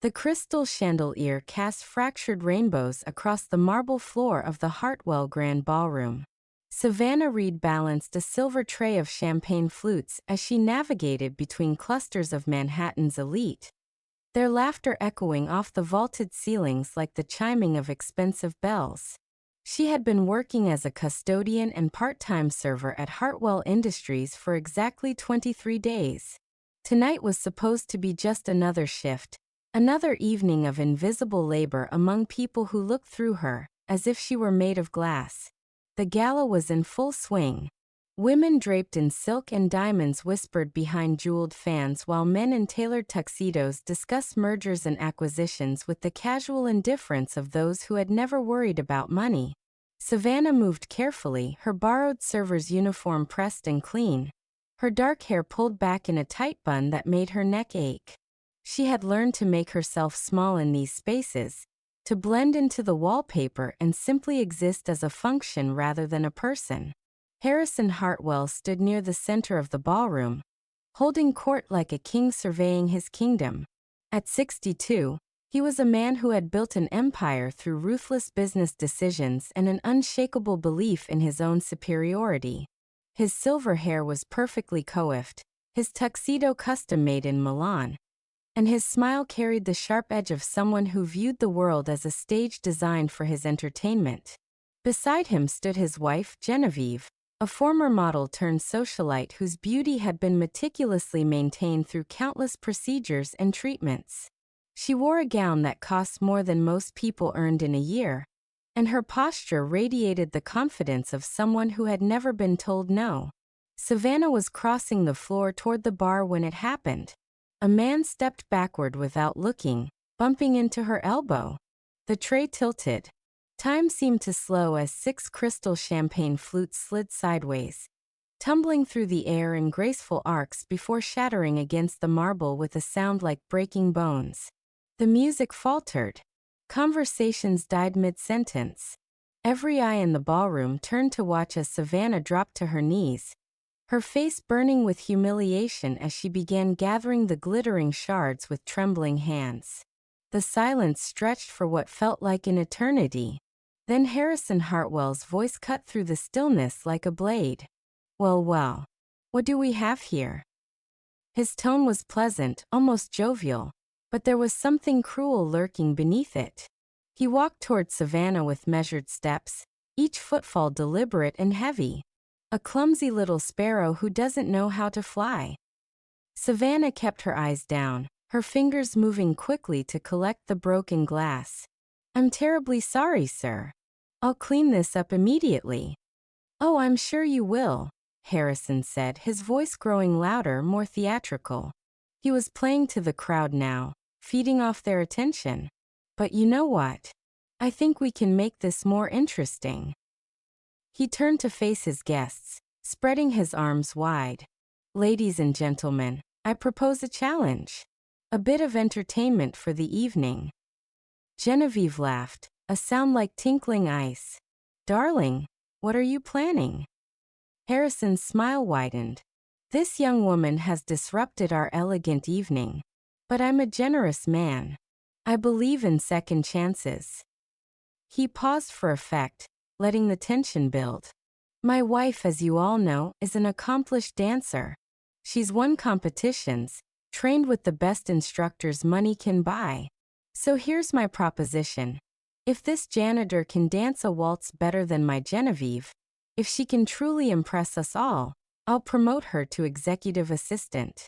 The crystal chandelier cast fractured rainbows across the marble floor of the Hartwell Grand Ballroom. Savannah Reed balanced a silver tray of champagne flutes as she navigated between clusters of Manhattan's elite, their laughter echoing off the vaulted ceilings like the chiming of expensive bells. She had been working as a custodian and part-time server at Hartwell Industries for exactly 23 days. Tonight was supposed to be just another shift, another evening of invisible labor among people who looked through her, as if she were made of glass. The gala was in full swing. Women draped in silk and diamonds whispered behind jeweled fans while men in tailored tuxedos discussed mergers and acquisitions with the casual indifference of those who had never worried about money. Savannah moved carefully, her borrowed server's uniform pressed and clean, her dark hair pulled back in a tight bun that made her neck ache. She had learned to make herself small in these spaces, to blend into the wallpaper and simply exist as a function rather than a person. Harrison Hartwell stood near the center of the ballroom, holding court like a king surveying his kingdom. At 62, he was a man who had built an empire through ruthless business decisions and an unshakable belief in his own superiority. His silver hair was perfectly coiffed, his tuxedo custom-made in Milan, and his smile carried the sharp edge of someone who viewed the world as a stage designed for his entertainment. Beside him stood his wife, Genevieve, a former model turned socialite whose beauty had been meticulously maintained through countless procedures and treatments. She wore a gown that cost more than most people earned in a year, and her posture radiated the confidence of someone who had never been told no. Savannah was crossing the floor toward the bar when it happened. A man stepped backward without looking, bumping into her elbow. The tray tilted. Time seemed to slow as 6 crystal champagne flutes slid sideways, tumbling through the air in graceful arcs before shattering against the marble with a sound like breaking bones. The music faltered. Conversations died mid-sentence. Every eye in the ballroom turned to watch as Savannah dropped to her knees, her face burning with humiliation as she began gathering the glittering shards with trembling hands. The silence stretched for what felt like an eternity. Then Harrison Hartwell's voice cut through the stillness like a blade. "Well, well, what do we have here?" His tone was pleasant, almost jovial, but there was something cruel lurking beneath it. He walked toward Savannah with measured steps, each footfall deliberate and heavy. A clumsy little sparrow who doesn't know how to fly. Savannah kept her eyes down, her fingers moving quickly to collect the broken glass. "I'm terribly sorry, sir. I'll clean this up immediately." "Oh, I'm sure you will," Harrison said, his voice growing louder, more theatrical. He was playing to the crowd now, feeding off their attention. "But you know what? I think we can make this more interesting." He turned to face his guests, spreading his arms wide. "Ladies and gentlemen, I propose a challenge. A bit of entertainment for the evening." Genevieve laughed, a sound like tinkling ice. "Darling, what are you planning?" Harrison's smile widened. "This young woman has disrupted our elegant evening. But I'm a generous man. I believe in second chances." He paused for effect, letting the tension build. "My wife, as you all know, is an accomplished dancer. She's won competitions, trained with the best instructors money can buy. So here's my proposition. If this janitor can dance a waltz better than my Genevieve, if she can truly impress us all, I'll promote her to executive assistant.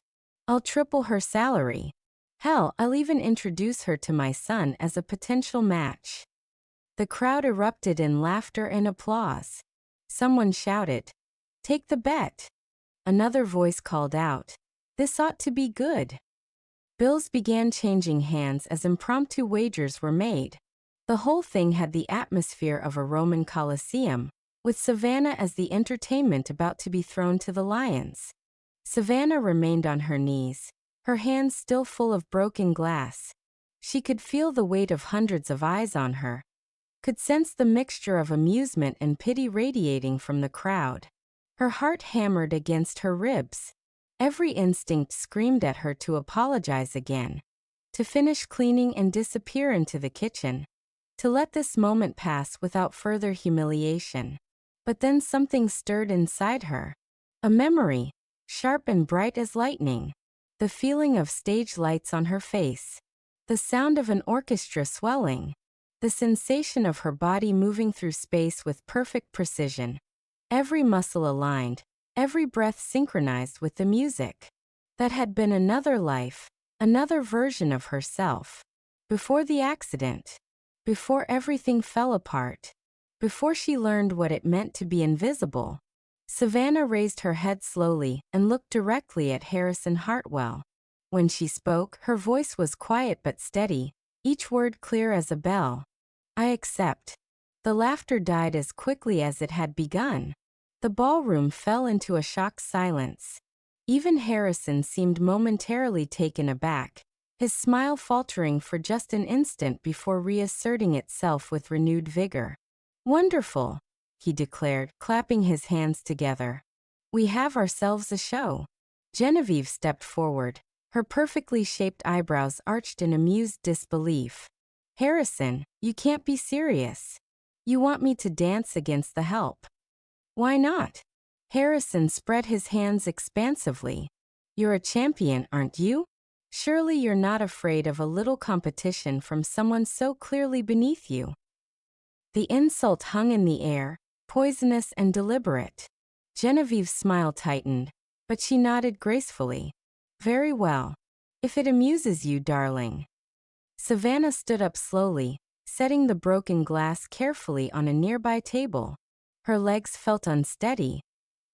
I'll triple her salary. Hell, I'll even introduce her to my son as a potential match." The crowd erupted in laughter and applause. Someone shouted, "Take the bet." Another voice called out, "This ought to be good." Bills began changing hands as impromptu wagers were made. The whole thing had the atmosphere of a Roman Colosseum, with Savannah as the entertainment about to be thrown to the lions. Savannah remained on her knees, her hands still full of broken glass. She could feel the weight of hundreds of eyes on her, could sense the mixture of amusement and pity radiating from the crowd. Her heart hammered against her ribs. Every instinct screamed at her to apologize again. to finish cleaning and disappear into the kitchen, to let this moment pass without further humiliation. But then something stirred inside her. A memory, sharp and bright as lightning. The feeling of stage lights on her face. The sound of an orchestra swelling. The sensation of her body moving through space with perfect precision. Every muscle aligned, every breath synchronized with the music. That had been another life, another version of herself. Before the accident. Before everything fell apart. Before she learned what it meant to be invisible. Savannah raised her head slowly and looked directly at Harrison Hartwell. When she spoke, her voice was quiet but steady, each word clear as a bell. I accept. The laughter died as quickly as it had begun. The ballroom fell into a shocked silence. Even Harrison seemed momentarily taken aback, his smile faltering for just an instant before reasserting itself with renewed vigor. Wonderful, he declared, clapping his hands together. We have ourselves a show. Genevieve stepped forward, her perfectly shaped eyebrows arched in amused disbelief. Harrison, you can't be serious. You want me to dance against the help? Why not? Harrison spread his hands expansively. You're a champion, aren't you? Surely you're not afraid of a little competition from someone so clearly beneath you. The insult hung in the air, poisonous and deliberate. Genevieve's smile tightened, but she nodded gracefully. Very well. If it amuses you, darling. Savannah stood up slowly, setting the broken glass carefully on a nearby table. Her legs felt unsteady,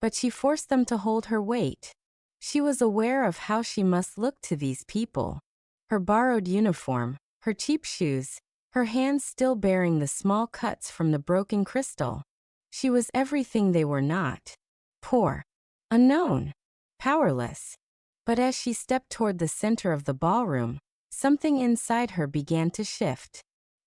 but she forced them to hold her weight. She was aware of how she must look to these people. Her borrowed uniform, her cheap shoes, her hands still bearing the small cuts from the broken crystal. She was everything they were not. Poor. Unknown. Powerless. But as she stepped toward the center of the ballroom, something inside her began to shift.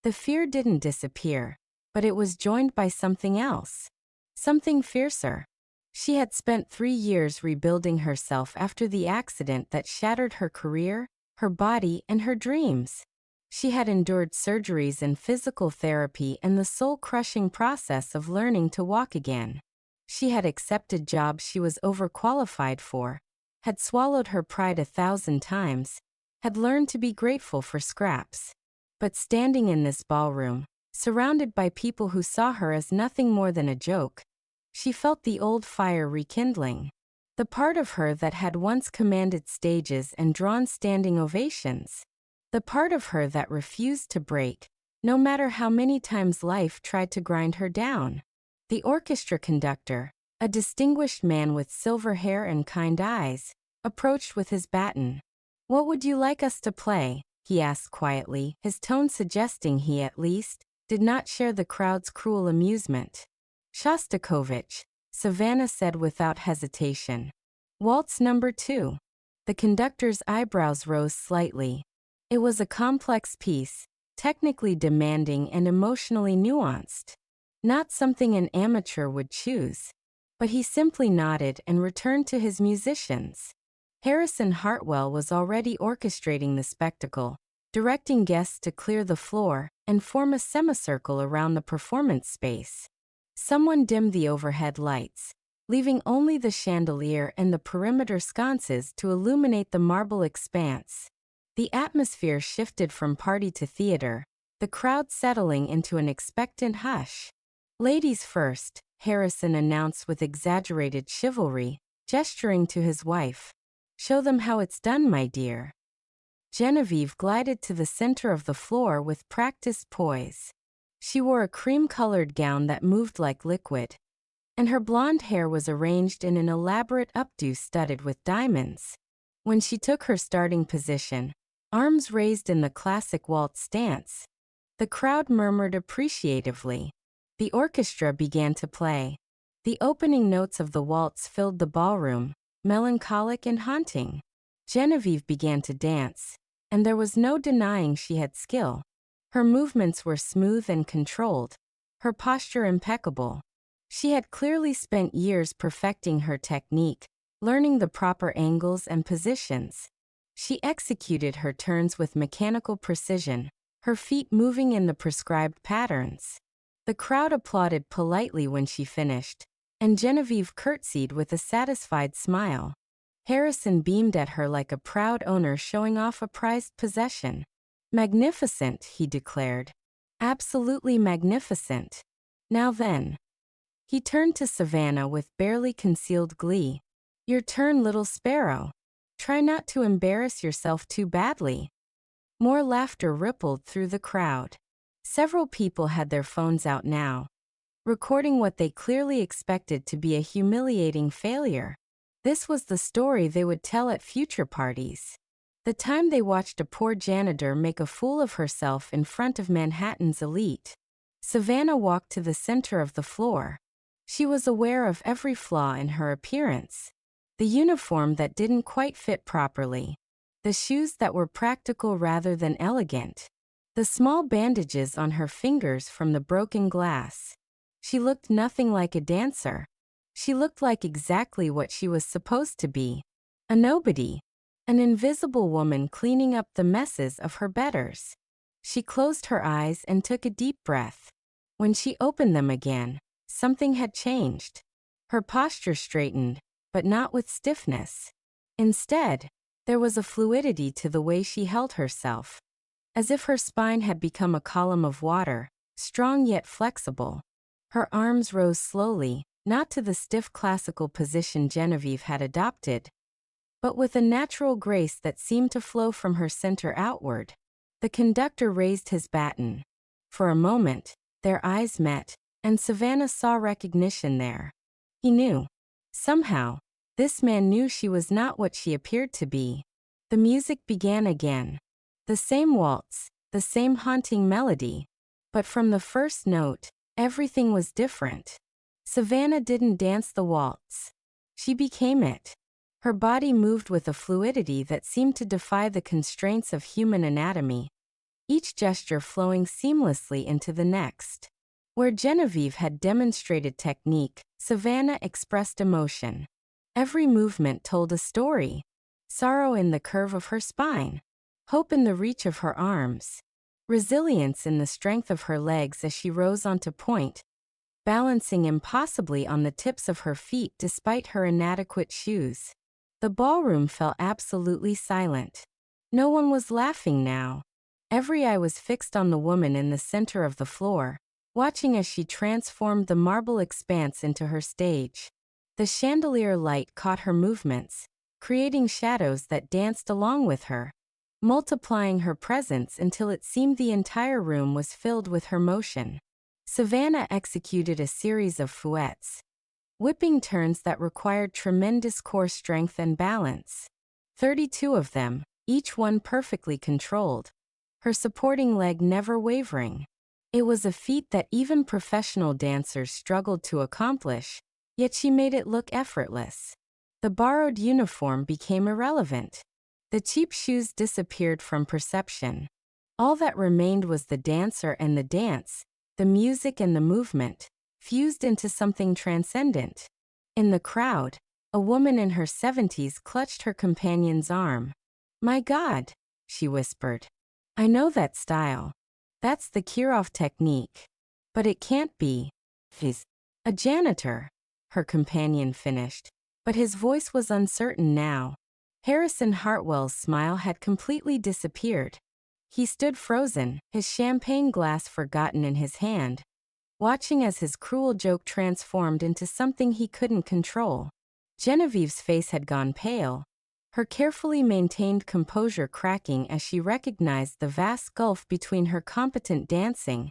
The fear didn't disappear, but it was joined by something else. Something fiercer. She had spent 3 years rebuilding herself after the accident that shattered her career, her body, and her dreams. She had endured surgeries and physical therapy and the soul-crushing process of learning to walk again. She had accepted jobs she was overqualified for, had swallowed her pride 1,000 times, had learned to be grateful for scraps. But standing in this ballroom, surrounded by people who saw her as nothing more than a joke, she felt the old fire rekindling. The part of her that had once commanded stages and drawn standing ovations. The part of her that refused to break, no matter how many times life tried to grind her down. The orchestra conductor, a distinguished man with silver hair and kind eyes, approached with his baton. What would you like us to play? He asked quietly, his tone suggesting he, at least, did not share the crowd's cruel amusement. Shostakovich, Savannah said without hesitation. Waltz number 2. The conductor's eyebrows rose slightly. It was a complex piece, technically demanding and emotionally nuanced. Not something an amateur would choose. But he simply nodded and returned to his musicians. Harrison Hartwell was already orchestrating the spectacle, directing guests to clear the floor and form a semicircle around the performance space. Someone dimmed the overhead lights, leaving only the chandelier and the perimeter sconces to illuminate the marble expanse. The atmosphere shifted from party to theater, the crowd settling into an expectant hush. Ladies first, Harrison announced with exaggerated chivalry, gesturing to his wife. Show them how it's done, my dear. Genevieve glided to the center of the floor with practiced poise. She wore a cream-colored gown that moved like liquid, and her blonde hair was arranged in an elaborate updo studded with diamonds. When she took her starting position, arms raised in the classic waltz stance, the crowd murmured appreciatively. The orchestra began to play. The opening notes of the waltz filled the ballroom, melancholic and haunting. Genevieve began to dance, and there was no denying she had skill. Her movements were smooth and controlled, her posture impeccable. She had clearly spent years perfecting her technique, learning the proper angles and positions. She executed her turns with mechanical precision, her feet moving in the prescribed patterns. The crowd applauded politely when she finished, and Genevieve curtsied with a satisfied smile. Harrison beamed at her like a proud owner showing off a prized possession. "Magnificent," he declared. "Absolutely magnificent. Now then." He turned to Savannah with barely concealed glee. "Your turn, little sparrow. Try not to embarrass yourself too badly." More laughter rippled through the crowd. Several people had their phones out now, recording what they clearly expected to be a humiliating failure. This was the story they would tell at future parties. The time they watched a poor janitor make a fool of herself in front of Manhattan's elite. Savannah walked to the center of the floor. She was aware of every flaw in her appearance. The uniform that didn't quite fit properly. The shoes that were practical rather than elegant. The small bandages on her fingers from the broken glass. She looked nothing like a dancer. She looked like exactly what she was supposed to be. A nobody. An invisible woman cleaning up the messes of her betters. She closed her eyes and took a deep breath. When she opened them again, something had changed. Her posture straightened, but not with stiffness. Instead, there was a fluidity to the way she held herself, as if her spine had become a column of water, strong yet flexible. Her arms rose slowly, not to the stiff classical position Genevieve had adopted, but with a natural grace that seemed to flow from her center outward. The conductor raised his baton. For a moment, their eyes met, and Savannah saw recognition there. He knew. Somehow, this man knew she was not what she appeared to be. The music began again. The same waltz, the same haunting melody. But from the first note, everything was different. Savannah didn't dance the waltz. She became it. Her body moved with a fluidity that seemed to defy the constraints of human anatomy, each gesture flowing seamlessly into the next. Where Genevieve had demonstrated technique, Savannah expressed emotion. Every movement told a story. Sorrow in the curve of her spine, hope in the reach of her arms, resilience in the strength of her legs as she rose onto point, balancing impossibly on the tips of her feet despite her inadequate shoes. The ballroom fell absolutely silent. No one was laughing now. Every eye was fixed on the woman in the center of the floor, watching as she transformed the marble expanse into her stage. The chandelier light caught her movements, creating shadows that danced along with her, multiplying her presence until it seemed the entire room was filled with her motion. Savannah executed a series of fouettes, whipping turns that required tremendous core strength and balance. 32 of them, each one perfectly controlled, her supporting leg never wavering. It was a feat that even professional dancers struggled to accomplish, yet she made it look effortless. The borrowed uniform became irrelevant. The cheap shoes disappeared from perception. All that remained was the dancer and the dance, the music and the movement, fused into something transcendent. In the crowd, a woman in her 70s clutched her companion's arm. "My God," she whispered. "I know that style. That's the Kirov technique. But it can't be. He's a janitor," her companion finished, but his voice was uncertain now. Harrison Hartwell's smile had completely disappeared. He stood frozen, his champagne glass forgotten in his hand, watching as his cruel joke transformed into something he couldn't control. Genevieve's face had gone pale, her carefully maintained composure cracking as she recognized the vast gulf between her competent dancing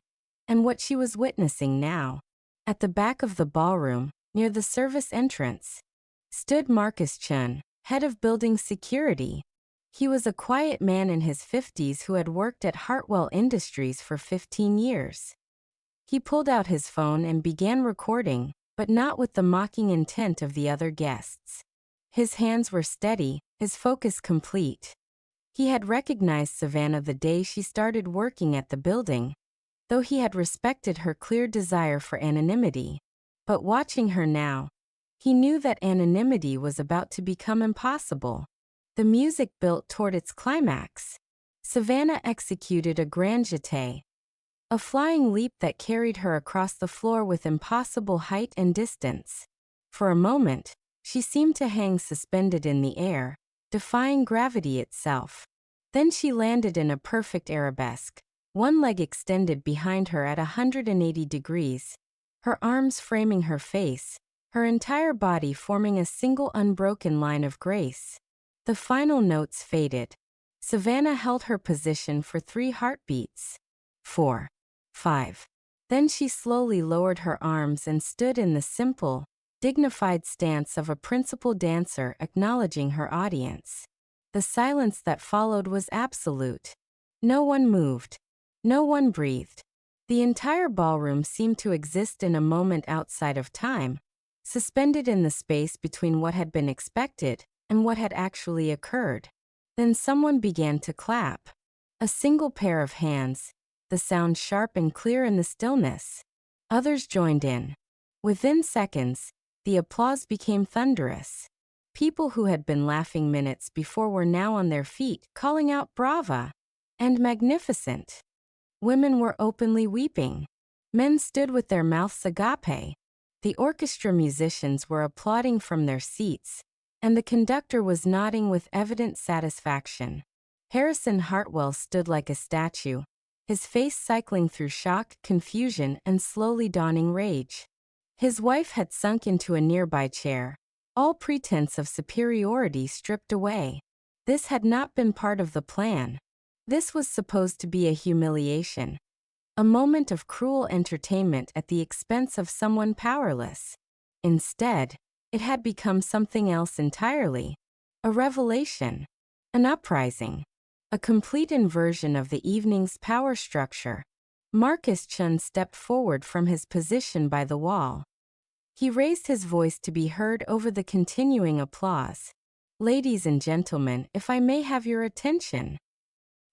and what she was witnessing now. At the back of the ballroom, near the service entrance, stood Marcus Chun, head of building security. He was a quiet man in his 50s who had worked at Hartwell Industries for 15 years. He pulled out his phone and began recording, but not with the mocking intent of the other guests. His hands were steady, his focus complete. He had recognized Savannah the day she started working at the building, though he had respected her clear desire for anonymity. But watching her now, he knew that anonymity was about to become impossible. The music built toward its climax. Savannah executed a grand jeté, a flying leap that carried her across the floor with impossible height and distance. For a moment, she seemed to hang suspended in the air, defying gravity itself. Then she landed in a perfect arabesque, one leg extended behind her at 180 degrees, her arms framing her face, her entire body forming a single unbroken line of grace. The final notes faded. Savannah held her position for 3 heartbeats. 4. 5. Then she slowly lowered her arms and stood in the simple, dignified stance of a principal dancer acknowledging her audience. The silence that followed was absolute. No one moved. No one breathed. The entire ballroom seemed to exist in a moment outside of time, suspended in the space between what had been expected and what had actually occurred. Then someone began to clap. A single pair of hands, the sound sharp and clear in the stillness. Others joined in. Within seconds, the applause became thunderous. People who had been laughing minutes before were now on their feet, calling out "Brava!" and "Magnificent!" Women were openly weeping. Men stood with their mouths agape. The orchestra musicians were applauding from their seats, and the conductor was nodding with evident satisfaction. Harrison Hartwell stood like a statue, his face cycling through shock, confusion, and slowly dawning rage. His wife had sunk into a nearby chair, all pretense of superiority stripped away. This had not been part of the plan. This was supposed to be a humiliation, a moment of cruel entertainment at the expense of someone powerless. Instead, it had become something else entirely. A revelation, an uprising, a complete inversion of the evening's power structure. Marcus Chun stepped forward from his position by the wall. He raised his voice to be heard over the continuing applause. "Ladies and gentlemen, if I may have your attention."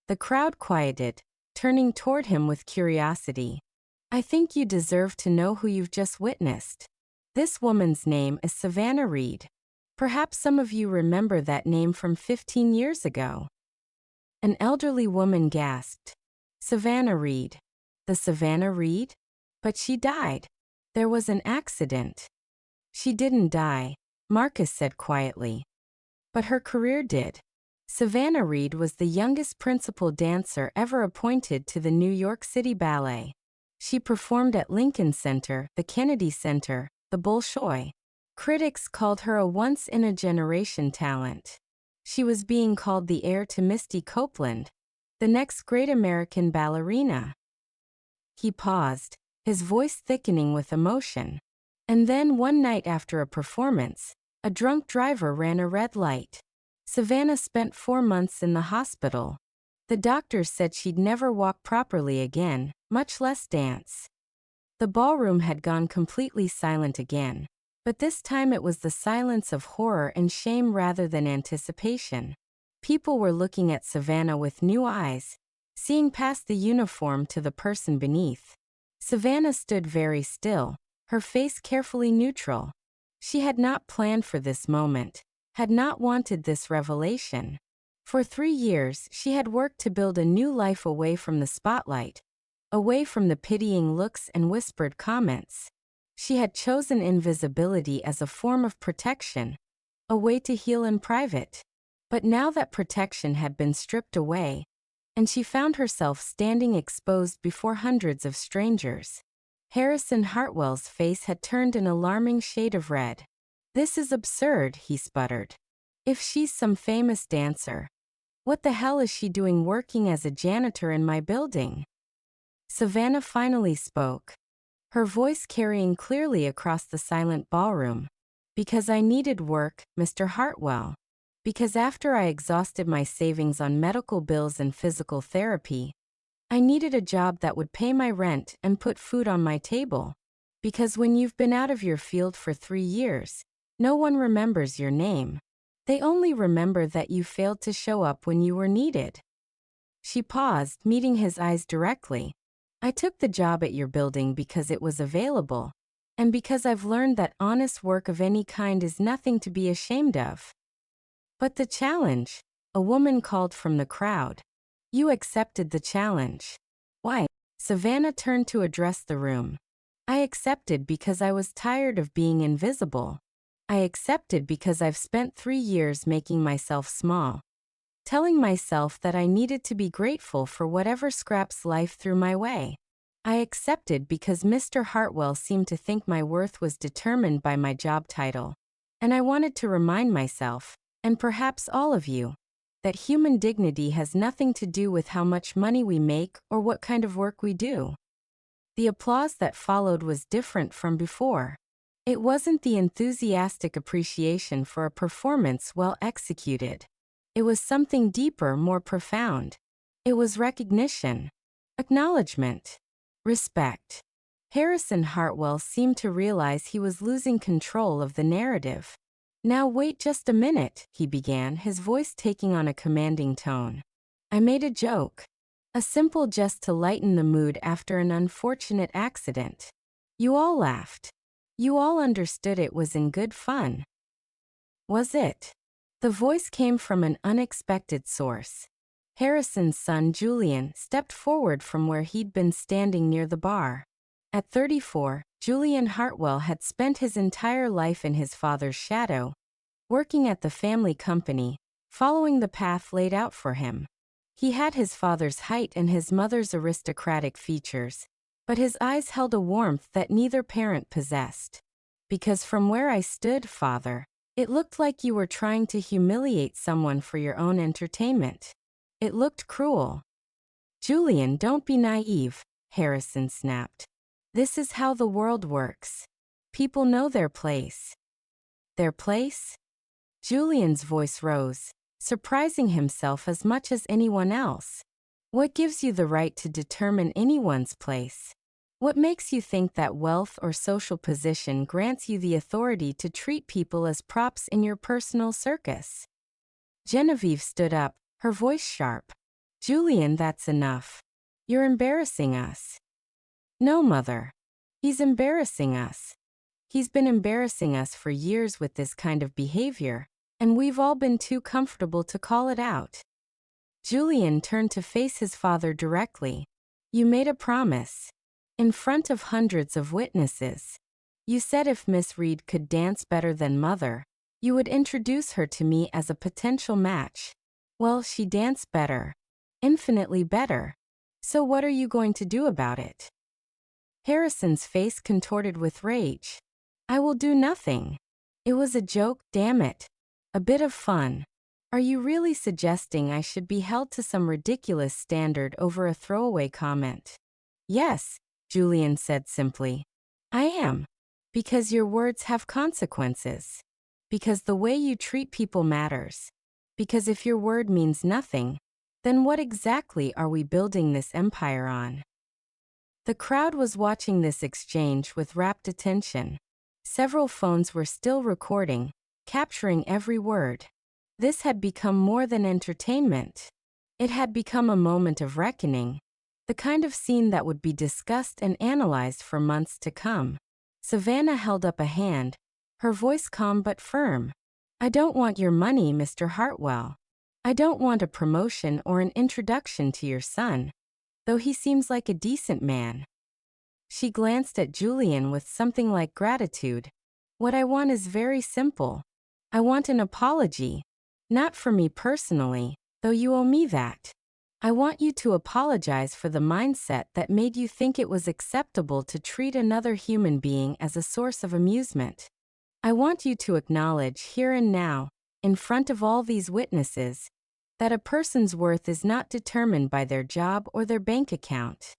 The crowd quieted, turning toward him with curiosity. "I think you deserve to know who you've just witnessed. This woman's name is Savannah Reed. Perhaps some of you remember that name from 15 years ago." An elderly woman gasped. "Savannah Reed. The Savannah Reed? But she died. There was an accident." "She didn't die," Marcus said quietly. "But her career did." Savannah Reed was the youngest principal dancer ever appointed to the New York City Ballet. She performed at Lincoln Center, the Kennedy Center, the Bolshoi. Critics called her a once-in-a-generation talent. She was being called the heir to Misty Copeland, the next great American ballerina. He paused, his voice thickening with emotion. And then one night after a performance, a drunk driver ran a red light. Savannah spent 4 months in the hospital. The doctors said she'd never walk properly again, much less dance. The ballroom had gone completely silent again, but this time it was the silence of horror and shame rather than anticipation. People were looking at Savannah with new eyes, seeing past the uniform to the person beneath. Savannah stood very still, her face carefully neutral. She had not planned for this moment, had not wanted this revelation. For 3 years, she had worked to build a new life away from the spotlight, away from the pitying looks and whispered comments. She had chosen invisibility as a form of protection, a way to heal in private. But now that protection had been stripped away, and she found herself standing exposed before hundreds of strangers. Harrison Hartwell's face had turned an alarming shade of red. "This is absurd," he sputtered. "If she's some famous dancer, what the hell is she doing working as a janitor in my building?" Savannah finally spoke, her voice carrying clearly across the silent ballroom. "Because I needed work, Mr. Hartwell. Because after I exhausted my savings on medical bills and physical therapy, I needed a job that would pay my rent and put food on my table. Because when you've been out of your field for 3 years, no one remembers your name. They only remember that you failed to show up when you were needed." She paused, meeting his eyes directly. "I took the job at your building because it was available, and because I've learned that honest work of any kind is nothing to be ashamed of." But the challenge? A woman called from the crowd. You accepted the challenge. Why? Savannah turned to address the room. I accepted because I was tired of being invisible. I accepted because I've spent 3 years making myself small, telling myself that I needed to be grateful for whatever scraps life threw my way. I accepted because Mr. Hartwell seemed to think my worth was determined by my job title. And I wanted to remind myself, and perhaps all of you, that human dignity has nothing to do with how much money we make or what kind of work we do. The applause that followed was different from before. It wasn't the enthusiastic appreciation for a performance well executed. It was something deeper, more profound. It was recognition, acknowledgement, respect. Harrison Hartwell seemed to realize he was losing control of the narrative. Now wait just a minute, he began, his voice taking on a commanding tone. I made a joke. A simple jest to lighten the mood after an unfortunate accident. You all laughed. You all understood it was in good fun. Was it? The voice came from an unexpected source. Harrison's son Julian stepped forward from where he'd been standing near the bar. At 34, Julian Hartwell had spent his entire life in his father's shadow, working at the family company, following the path laid out for him. He had his father's height and his mother's aristocratic features, but his eyes held a warmth that neither parent possessed. Because from where I stood, Father, it looked like you were trying to humiliate someone for your own entertainment. It looked cruel. Julian, don't be naive, Harrison snapped. This is how the world works. People know their place. Their place? Julian's voice rose, surprising himself as much as anyone else. What gives you the right to determine anyone's place? What makes you think that wealth or social position grants you the authority to treat people as props in your personal circus? Genevieve stood up, her voice sharp. Julian, that's enough. You're embarrassing us. No, Mother. He's embarrassing us. He's been embarrassing us for years with this kind of behavior, and we've all been too comfortable to call it out. Julian turned to face his father directly. You made a promise. In front of hundreds of witnesses. You said if Miss Reed could dance better than Mother, you would introduce her to me as a potential match. Well, she danced better. Infinitely better. So what are you going to do about it? Harrison's face contorted with rage. I will do nothing. It was a joke, damn it. A bit of fun. Are you really suggesting I should be held to some ridiculous standard over a throwaway comment? Yes, Julian said simply. I am. Because your words have consequences. Because the way you treat people matters. Because if your word means nothing, then what exactly are we building this empire on? The crowd was watching this exchange with rapt attention. Several phones were still recording, capturing every word. This had become more than entertainment. It had become a moment of reckoning. The kind of scene that would be discussed and analyzed for months to come. Savannah held up a hand, her voice calm but firm. I don't want your money, Mr. Hartwell. I don't want a promotion or an introduction to your son, though he seems like a decent man. She glanced at Julian with something like gratitude. What I want is very simple. I want an apology. Not for me personally, though you owe me that. I want you to apologize for the mindset that made you think it was acceptable to treat another human being as a source of amusement. I want you to acknowledge here and now, in front of all these witnesses, that a person's worth is not determined by their job or their bank account.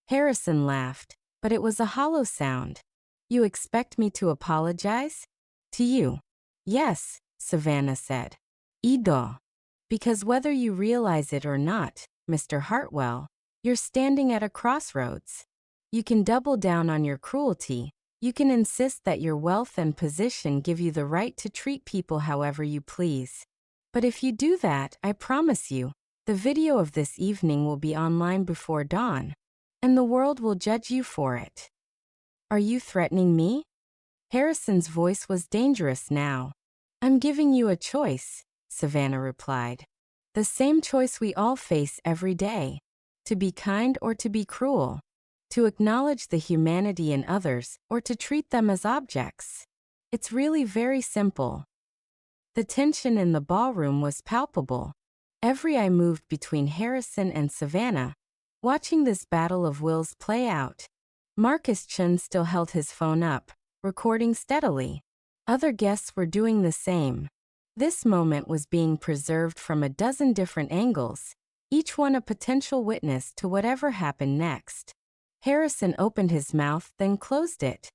Harrison laughed, but it was a hollow sound. You expect me to apologize? To you? Yes, Savannah said. Ido. Because whether you realize it or not, Mr. Hartwell, you're standing at a crossroads. You can double down on your cruelty. You can insist that your wealth and position give you the right to treat people however you please. But if you do that, I promise you, the video of this evening will be online before dawn, and the world will judge you for it. Are you threatening me? Harrison's voice was dangerous now. I'm giving you a choice. Savannah replied. The same choice we all face every day. To be kind or to be cruel. To acknowledge the humanity in others or to treat them as objects. It's really very simple. The tension in the ballroom was palpable. Every eye moved between Harrison and Savannah, watching this battle of wills play out. Marcus Chun still held his phone up, recording steadily. Other guests were doing the same. This moment was being preserved from a dozen different angles, each one a potential witness to whatever happened next. Harrison opened his mouth, then closed it.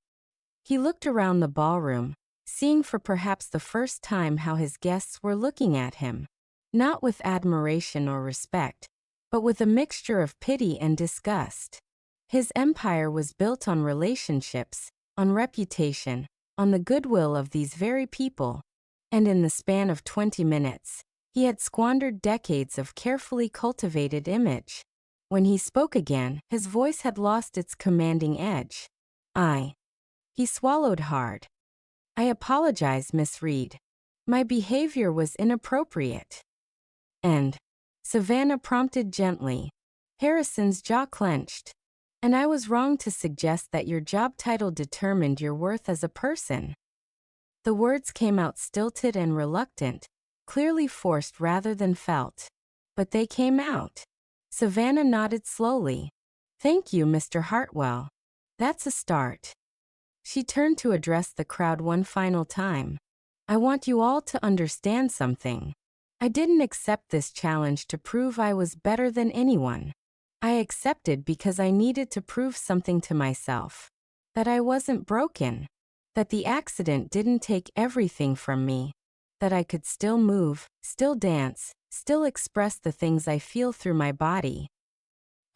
He looked around the ballroom, seeing for perhaps the first time how his guests were looking at him. Not with admiration or respect, but with a mixture of pity and disgust. His empire was built on relationships, on reputation, on the goodwill of these very people. And in the span of 20 minutes, he had squandered decades of carefully cultivated image. When he spoke again, his voice had lost its commanding edge. He swallowed hard. I apologize, Miss Reed. My behavior was inappropriate. And Savannah prompted gently. Harrison's jaw clenched. And I was wrong to suggest that your job title determined your worth as a person. The words came out stilted and reluctant, clearly forced rather than felt. But they came out. Savannah nodded slowly. Thank you, Mr. Hartwell. That's a start. She turned to address the crowd one final time. I want you all to understand something. I didn't accept this challenge to prove I was better than anyone. I accepted because I needed to prove something to myself. That I wasn't broken. That the accident didn't take everything from me. That I could still move, still dance, still express the things I feel through my body.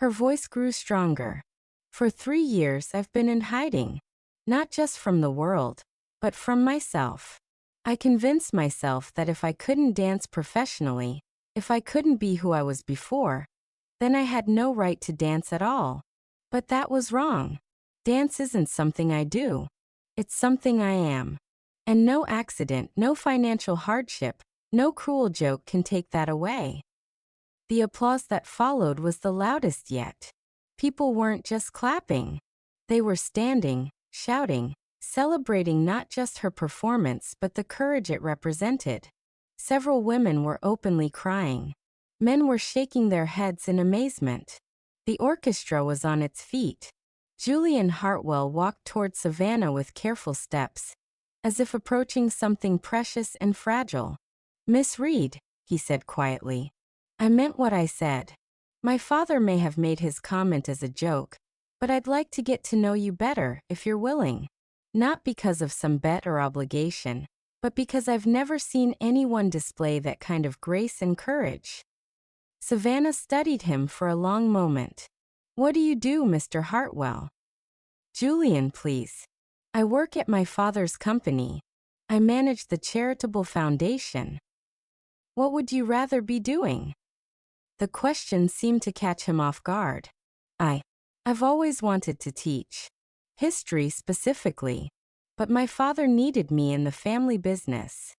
Her voice grew stronger. For 3 years I've been in hiding. Not just from the world, but from myself. I convinced myself that if I couldn't dance professionally, if I couldn't be who I was before, then I had no right to dance at all. But that was wrong. Dance isn't something I do. It's something I am. And no accident, no financial hardship, no cruel joke can take that away. The applause that followed was the loudest yet. People weren't just clapping. They were standing, shouting, celebrating not just her performance but the courage it represented. Several women were openly crying. Men were shaking their heads in amazement. The orchestra was on its feet. Julian Hartwell walked toward Savannah with careful steps, as if approaching something precious and fragile. Miss Reed, he said quietly, I meant what I said. My father may have made his comment as a joke, but I'd like to get to know you better if you're willing. Not because of some bet or obligation, but because I've never seen anyone display that kind of grace and courage. Savannah studied him for a long moment. What do you do, Mr. Hartwell? Julian, please. I work at my father's company. I manage the charitable foundation. What would you rather be doing? The question seemed to catch him off guard. I've always wanted to teach. History specifically. But my father needed me in the family business.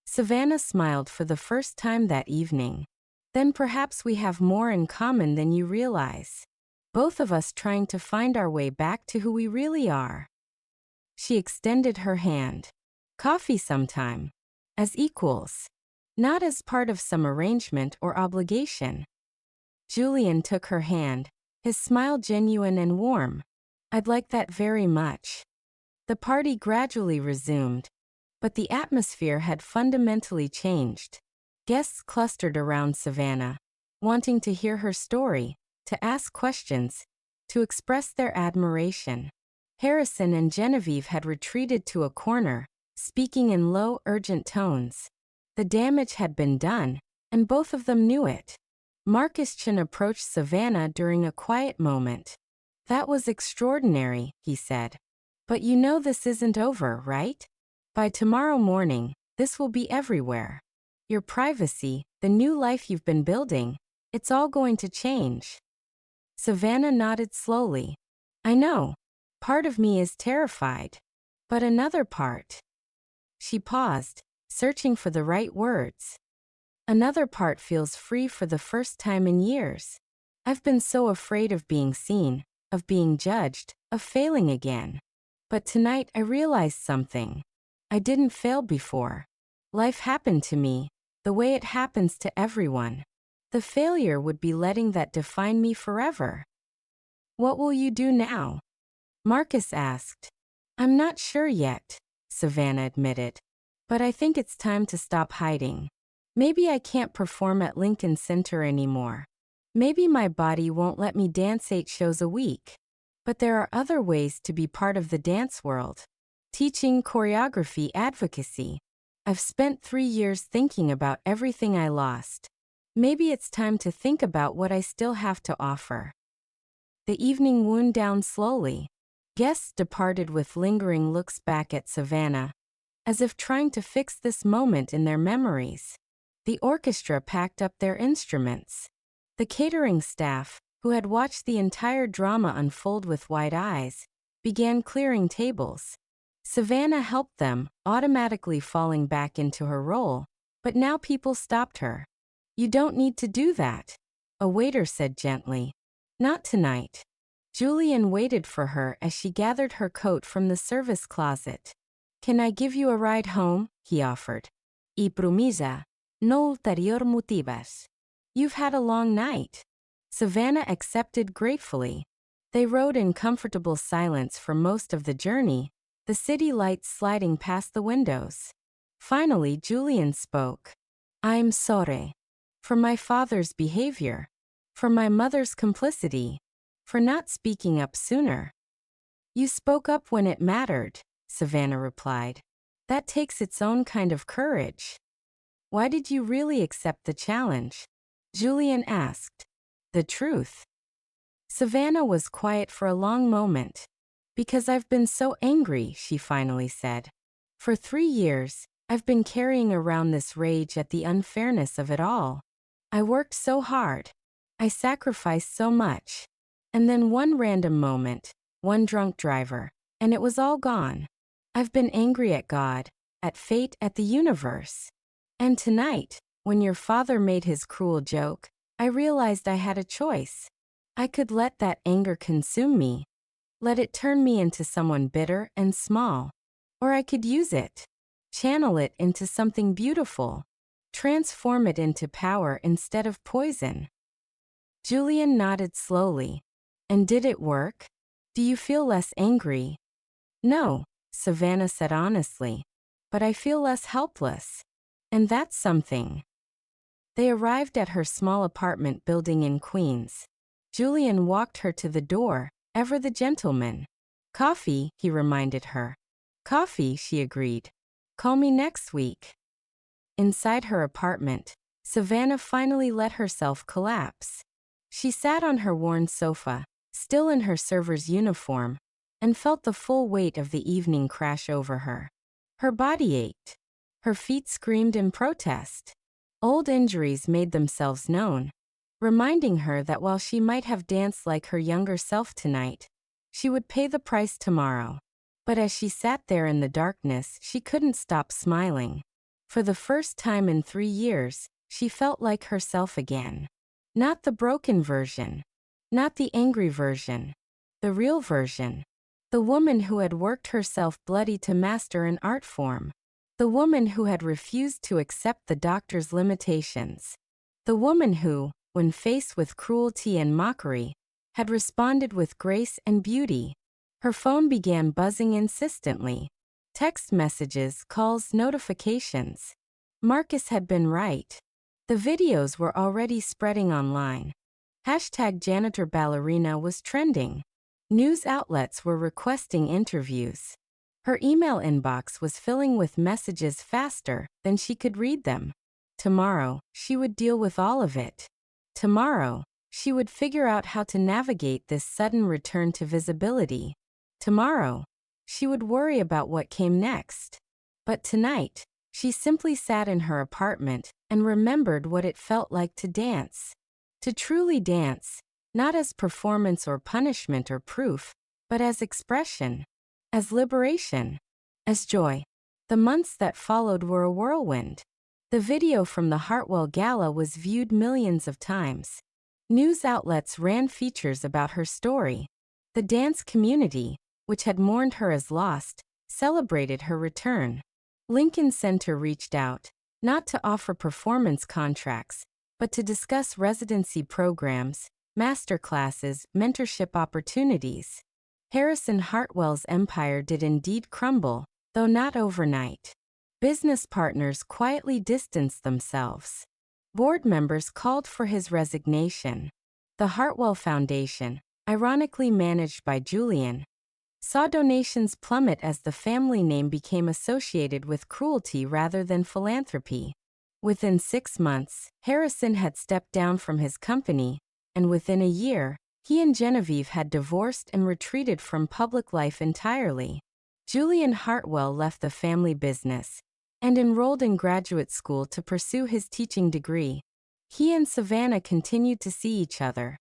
Savannah smiled for the first time that evening. Then perhaps we have more in common than you realize. Both of us trying to find our way back to who we really are. She extended her hand. Coffee sometime. As equals. Not as part of some arrangement or obligation. Julian took her hand, his smile genuine and warm. I'd like that very much. The party gradually resumed, but the atmosphere had fundamentally changed. Guests clustered around Savannah, wanting to hear her story, to ask questions, to express their admiration. Harrison and Genevieve had retreated to a corner, speaking in low, urgent tones. The damage had been done, and both of them knew it. Marcus Chin approached Savannah during a quiet moment. That was extraordinary, he said. But you know this isn't over, right? By tomorrow morning, this will be everywhere. Your privacy, the new life you've been building, it's all going to change. Savannah nodded slowly. I know. Part of me is terrified. But another part. She paused, searching for the right words. Another part feels free for the first time in years. I've been so afraid of being seen, of being judged, of failing again. But tonight I realized something. I didn't fail before. Life happened to me, the way it happens to everyone. The failure would be letting that define me forever. What will you do now? Marcus asked. I'm not sure yet, Savannah admitted. But I think it's time to stop hiding. Maybe I can't perform at Lincoln Center anymore. Maybe my body won't let me dance 8 shows a week. But there are other ways to be part of the dance world. Teaching, choreography, advocacy. I've spent 3 years thinking about everything I lost. Maybe it's time to think about what I still have to offer. The evening wound down slowly. Guests departed with lingering looks back at Savannah, as if trying to fix this moment in their memories. The orchestra packed up their instruments. The catering staff, who had watched the entire drama unfold with wide eyes, began clearing tables. Savannah helped them, automatically falling back into her role, but now people stopped her. You don't need to do that, a waiter said gently. Not tonight. Julian waited for her as she gathered her coat from the service closet. Can I give you a ride home? He offered. Y promesa, no ulterior motivas. You've had a long night. Savannah accepted gratefully. They rode in comfortable silence for most of the journey, the city lights sliding past the windows. Finally, Julian spoke. I'm sorry. For my father's behavior. For my mother's complicity. For not speaking up sooner. You spoke up when it mattered, Savannah replied. That takes its own kind of courage. Why did you really accept the challenge? Julian asked. The truth. Savannah was quiet for a long moment. Because I've been so angry, she finally said. For 3 years, I've been carrying around this rage at the unfairness of it all. I worked so hard. I sacrificed so much. And then one random moment, one drunk driver, and it was all gone. I've been angry at God, at fate, at the universe. And tonight, when your father made his cruel joke, I realized I had a choice. I could let that anger consume me. Let it turn me into someone bitter and small. Or I could use it. Channel it into something beautiful. Transform it into power instead of poison. Julian nodded slowly. And did it work? Do you feel less angry? No, Savannah said honestly. But I feel less helpless. And that's something. They arrived at her small apartment building in Queens. Julian walked her to the door, ever the gentleman. Coffee, he reminded her. Coffee, she agreed. Call me next week. Inside her apartment, Savannah finally let herself collapse. She sat on her worn sofa, still in her server's uniform, and felt the full weight of the evening crash over her. Her body ached. Her feet screamed in protest. Old injuries made themselves known, reminding her that while she might have danced like her younger self tonight, she would pay the price tomorrow. But as she sat there in the darkness, she couldn't stop smiling. For the first time in 3 years, she felt like herself again. Not the broken version. Not the angry version. The real version. The woman who had worked herself bloody to master an art form. The woman who had refused to accept the doctor's limitations. The woman who, when faced with cruelty and mockery, had responded with grace and beauty. Her phone began buzzing insistently. Text messages, calls, notifications. Marcus had been right. The videos were already spreading online. #Janitor ballerina was trending. News outlets were requesting interviews. Her email inbox was filling with messages faster than she could read them. Tomorrow, she would deal with all of it. Tomorrow, she would figure out how to navigate this sudden return to visibility. Tomorrow, she would worry about what came next. But tonight, she simply sat in her apartment and remembered what it felt like to dance. To truly dance, not as performance or punishment or proof, but as expression. As liberation, as joy. The months that followed were a whirlwind. The video from the Hartwell Gala was viewed millions of times. News outlets ran features about her story. The dance community, which had mourned her as lost, celebrated her return. Lincoln Center reached out, not to offer performance contracts, but to discuss residency programs, master classes, mentorship opportunities. Harrison Hartwell's empire did indeed crumble, though not overnight. Business partners quietly distanced themselves. Board members called for his resignation. The Hartwell Foundation, ironically managed by Julian, saw donations plummet as the family name became associated with cruelty rather than philanthropy. Within 6 months, Harrison had stepped down from his company, and within a year, he and Genevieve had divorced and retreated from public life entirely. Julian Hartwell left the family business and enrolled in graduate school to pursue his teaching degree. He and Savannah continued to see each other,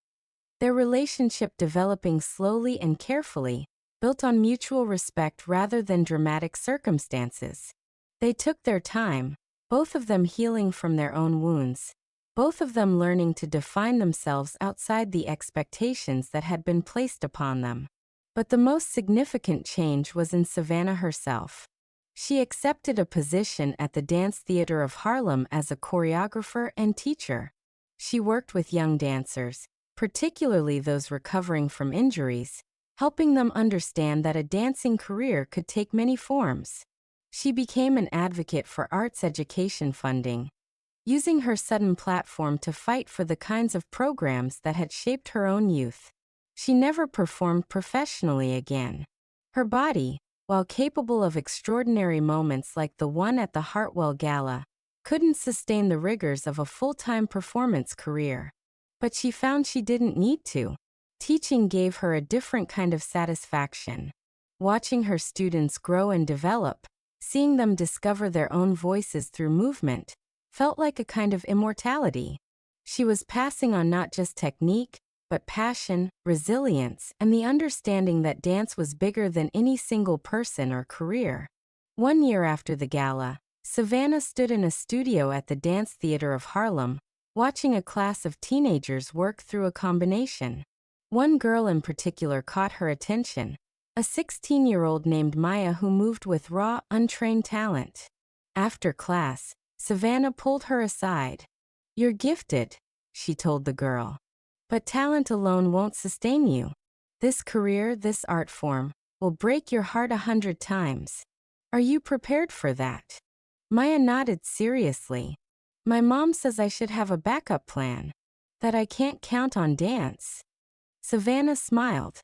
their relationship developing slowly and carefully, built on mutual respect rather than dramatic circumstances. They took their time, both of them healing from their own wounds, both of them learning to define themselves outside the expectations that had been placed upon them. But the most significant change was in Savannah herself. She accepted a position at the Dance Theater of Harlem as a choreographer and teacher. She worked with young dancers, particularly those recovering from injuries, helping them understand that a dancing career could take many forms. She became an advocate for arts education funding, using her sudden platform to fight for the kinds of programs that had shaped her own youth. She never performed professionally again. Her body, while capable of extraordinary moments like the one at the Hartwell Gala, couldn't sustain the rigors of a full-time performance career. But she found she didn't need to. Teaching gave her a different kind of satisfaction. Watching her students grow and develop, seeing them discover their own voices through movement, felt like a kind of immortality. She was passing on not just technique, but passion, resilience, and the understanding that dance was bigger than any single person or career. 1 year after the gala, Savannah stood in a studio at the Dance Theater of Harlem, watching a class of teenagers work through a combination. One girl in particular caught her attention, a 16-year-old named Maya who moved with raw, untrained talent. After class, Savannah pulled her aside. "You're gifted," she told the girl. "But talent alone won't sustain you. This career, this art form, will break your heart 100 times. Are you prepared for that?" Maya nodded seriously. "My mom says I should have a backup plan, that I can't count on dance." Savannah smiled.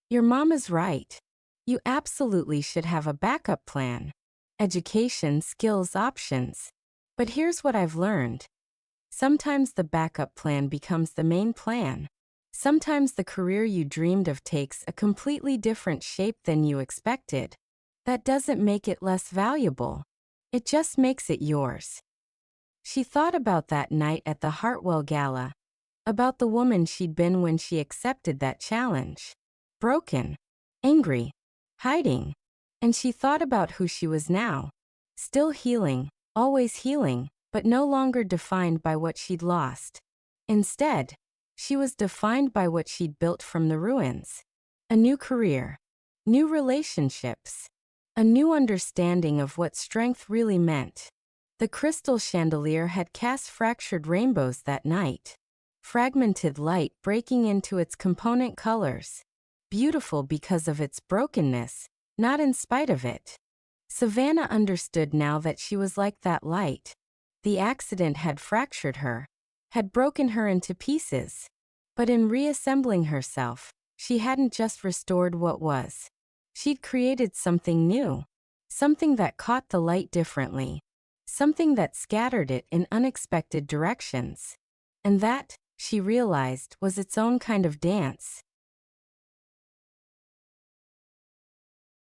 "Your mom is right. You absolutely should have a backup plan. Education, skills, options. But here's what I've learned. Sometimes the backup plan becomes the main plan. Sometimes the career you dreamed of takes a completely different shape than you expected. That doesn't make it less valuable. It just makes it yours." She thought about that night at the Hartwell Gala, about the woman she'd been when she accepted that challenge. Broken, angry, hiding. And she thought about who she was now. Still healing, always healing, but no longer defined by what she'd lost. Instead, she was defined by what she'd built from the ruins. A new career, new relationships, a new understanding of what strength really meant. The crystal chandelier had cast fractured rainbows that night. Fragmented light breaking into its component colors. Beautiful because of its brokenness, not in spite of it. Savannah understood now that she was like that light. The accident had fractured her, had broken her into pieces. But in reassembling herself, she hadn't just restored what was. She'd created something new. Something that caught the light differently. Something that scattered it in unexpected directions. And that, she realized, was its own kind of dance.